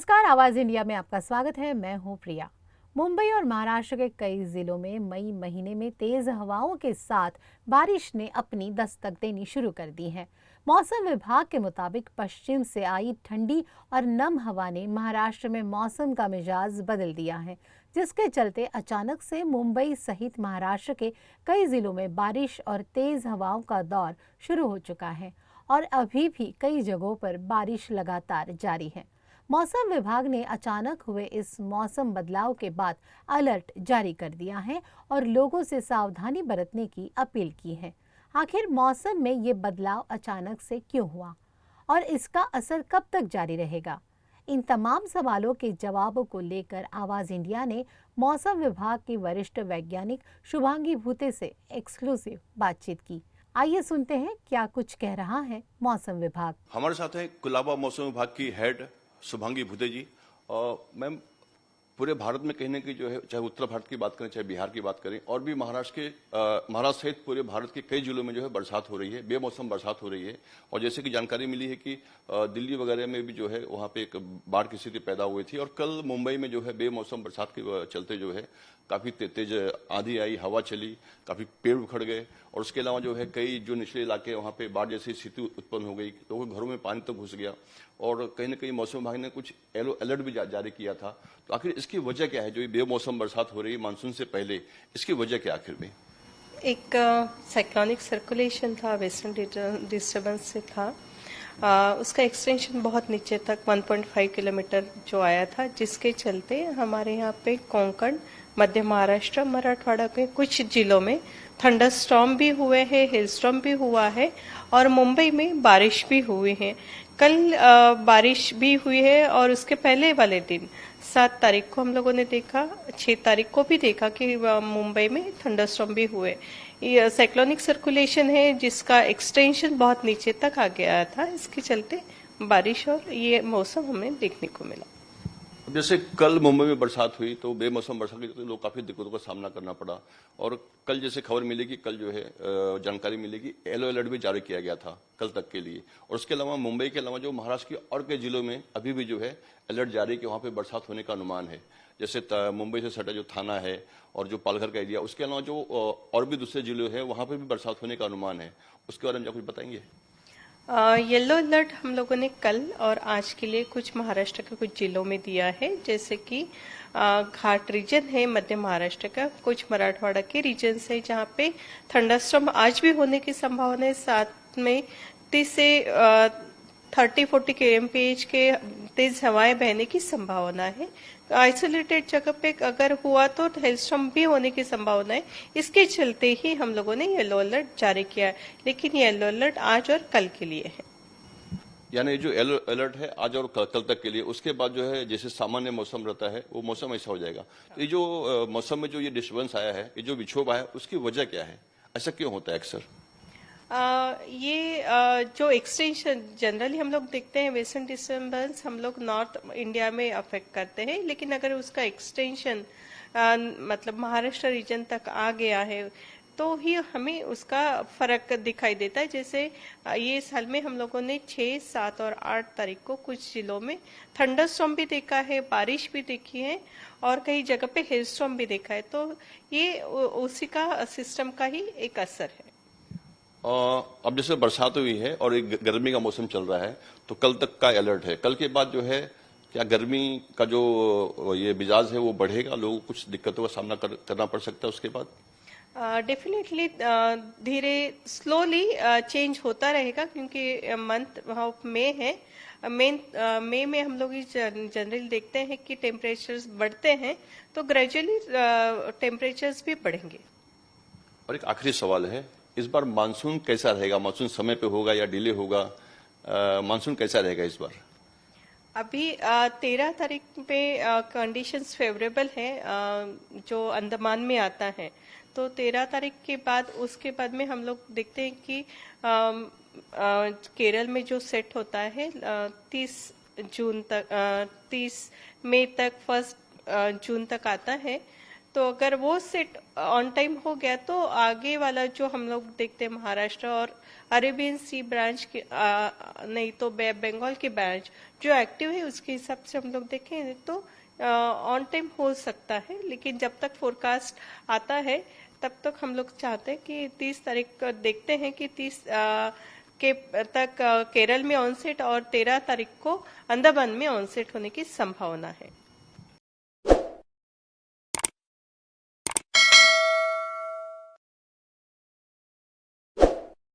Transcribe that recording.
नमस्कार, आवाज इंडिया में आपका स्वागत है। मैं हूं प्रिया। मुंबई और महाराष्ट्र के कई जिलों में मई महीने में तेज हवाओं के साथ बारिश ने अपनी दस्तक देनी शुरू कर दी है। मौसम विभाग के मुताबिक पश्चिम से आई ठंडी और नम हवा ने महाराष्ट्र में मौसम का मिजाज बदल दिया है, जिसके चलते अचानक से मुंबई सहित महाराष्ट्र के कई जिलों में बारिश और तेज हवाओं का दौर शुरू हो चुका है और अभी भी कई जगहों पर बारिश लगातार जारी है। मौसम विभाग ने अचानक हुए इस मौसम बदलाव के बाद अलर्ट जारी कर दिया है और लोगों से सावधानी बरतने की अपील की है। आखिर मौसम में ये बदलाव अचानक से क्यों हुआ और इसका असर कब तक जारी रहेगा? इन तमाम सवालों के जवाबों को लेकर आवाज इंडिया ने मौसम विभाग की वरिष्ठ वैज्ञानिक शुभांगी भूते से एक्सक्लूसिव बातचीत की। आइए सुनते हैं क्या कुछ कह रहा है मौसम विभाग। हमारे साथ है कुलाबा मौसम विभाग की हेड शुभांगी भूते जी। और मैम, पूरे भारत में कहने की जो है, चाहे उत्तर भारत की बात करें चाहे बिहार की बात करें, और भी महाराष्ट्र सहित पूरे भारत के कई जिलों में जो है बरसात हो रही है, बेमौसम बरसात हो रही है। और जैसे कि जानकारी मिली है कि दिल्ली वगैरह में भी जो है वहाँ पे एक बाढ़ की स्थिति पैदा हुई थी। और कल मुंबई में जो है बेमौसम बरसात के चलते जो है काफी तेज आंधी आई, हवा चली, काफी पेड़ उखड़ गए। और उसके अलावा जो है कई जो निचले इलाके वहाँ पे बाढ़ जैसी स्थिति उत्पन्न हो गई, लोगों के घरों में पानी तक घुस गया। और कहीं न कहीं मौसम विभाग ने कुछ येलो अलर्ट भी जारी किया था। तो आखिर इसकी वजह क्या है जो ये बेमौसम बरसात हो रही है मानसून से पहले, इसकी वजह क्या आखिर में? एक साइक्लोनिक सर्कुलेशन था, वेस्टर्न डिस्टर्बेंस से था। उसका एक्सटेंशन बहुत नीचे तक 1.5 किलोमीटर जो आया था, जिसके चलते हमारे यहाँ पे कोंकण, मध्य महाराष्ट्र, मराठवाड़ा के कुछ जिलों में थंडरस्टॉर्म भी हुए हैं, हेलस्टॉर्म भी हुआ है और मुंबई में बारिश भी हुई है। कल बारिश भी हुई है और उसके पहले वाले दिन 7 तारीख को हम लोगों ने देखा, 6 तारीख को भी देखा कि मुंबई में थंडरस्टॉर्म भी हुए। ये साइक्लोनिक सर्कुलेशन है जिसका एक्सटेंशन बहुत नीचे तक आ गया था, इसके चलते बारिश और ये मौसम हमें देखने को मिला। जैसे कल मुंबई में बरसात हुई तो बेमौसम बरसात के चलते लोग काफी दिक्कतों का सामना करना पड़ा। और कल जैसे खबर मिलेगी, कल जो है जानकारी मिलेगी, येलो अलर्ट भी जारी किया गया था कल तक के लिए। और उसके अलावा मुंबई के अलावा जो महाराष्ट्र के और कई जिलों में अभी भी जो है अलर्ट जारी कि वहाँ पे बरसात होने का अनुमान है। जैसे मुंबई से सटा जो थाना है और जो पालघर का एरिया, उसके अलावा जो और भी दूसरे जिले हैं वहाँ पे भी बरसात होने का अनुमान है। उसके बारे में क्या कुछ बताएंगे? येलो अलर्ट हम लोगों ने कल और आज के लिए कुछ महाराष्ट्र के कुछ जिलों में दिया है, जैसे कि घाट रीजन है मध्य महाराष्ट्र का, कुछ मराठवाड़ा के रीजन है जहाँ पे थंडरस्टॉर्म आज भी होने की संभावना है। साथ में 30 से 30-40 kmph के तेज हवाएं बहने की संभावना है। आइसोलेटेड जगह पे अगर हुआ तो हेलस्टॉर्म भी होने की संभावना है। इसके चलते ही हम लोगों ने येलो अलर्ट जारी किया है, लेकिन येलो अलर्ट आज और कल के लिए है। यानी जो येलो अलर्ट है आज और कल तक के लिए, उसके बाद जो है जैसे सामान्य मौसम रहता है वो मौसम ऐसा हो जाएगा। ये जो मौसम में जो ये डिस्टर्बेंस आया है, ये जो विक्षोभ आया है, उसकी वजह क्या है? ऐसा क्यों होता है अक्सर? जो एक्सटेंशन जनरली हम लोग देखते हैं, वेस्टर्न डिस्टर्बेंस हम लोग नॉर्थ इंडिया में अफेक्ट करते हैं, लेकिन अगर उसका एक्सटेंशन मतलब महाराष्ट्र रीजन तक आ गया है तो ही हमें उसका फर्क दिखाई देता है। जैसे ये साल में हम लोगों ने 6, 7 और 8 तारीख को कुछ जिलों में थंडरस्टॉर्म भी देखा है, बारिश भी देखी है और कई जगह पे हेलस्टॉर्म भी देखा है। तो ये उसी का सिस्टम का ही एक असर है। अब जैसे बरसात हुई है और एक गर्मी का मौसम चल रहा है, तो कल तक का अलर्ट है। कल के बाद जो है क्या गर्मी का जो ये मिजाज है वो बढ़ेगा? लोगों को कुछ दिक्कतों का सामना करना पड़ सकता है उसके बाद? डेफिनेटली धीरे स्लोली चेंज होता रहेगा, क्योंकि मंथ ऑफ मे है। मई में हम लोग जनरली देखते हैं कि टेम्परेचर्स बढ़ते हैं, तो ग्रेजुअली टेम्परेचर्स भी बढ़ेंगे। और एक आखिरी सवाल है, इस बार मानसून कैसा रहेगा? मानसून समय पे होगा या डिले होगा? मानसून कैसा रहेगा इस बार? अभी 13 तारीख पे कंडीशंस फेवरेबल है, जो अंडमान में आता है। तो 13 तारीख के बाद उसके बाद में हम लोग देखते हैं कि केरल में जो सेट होता है 30 जून तक, 30 मई तक, 1 जून तक आता है। तो अगर वो सेट ऑन टाइम हो गया तो आगे वाला जो हम लोग देखते हैं महाराष्ट्र और अरेबियन सी ब्रांच के नहीं तो बंगाल के ब्रांच जो एक्टिव है उसके हिसाब से हम लोग देखें तो ऑन टाइम हो सकता है। लेकिन जब तक फोरकास्ट आता है तब तक हम लोग चाहते हैं कि 30 तारीख देखते हैं कि 30 के तक केरल में ऑनसेट और 13 तारीख को अंडमान में ऑनसेट होने की संभावना है।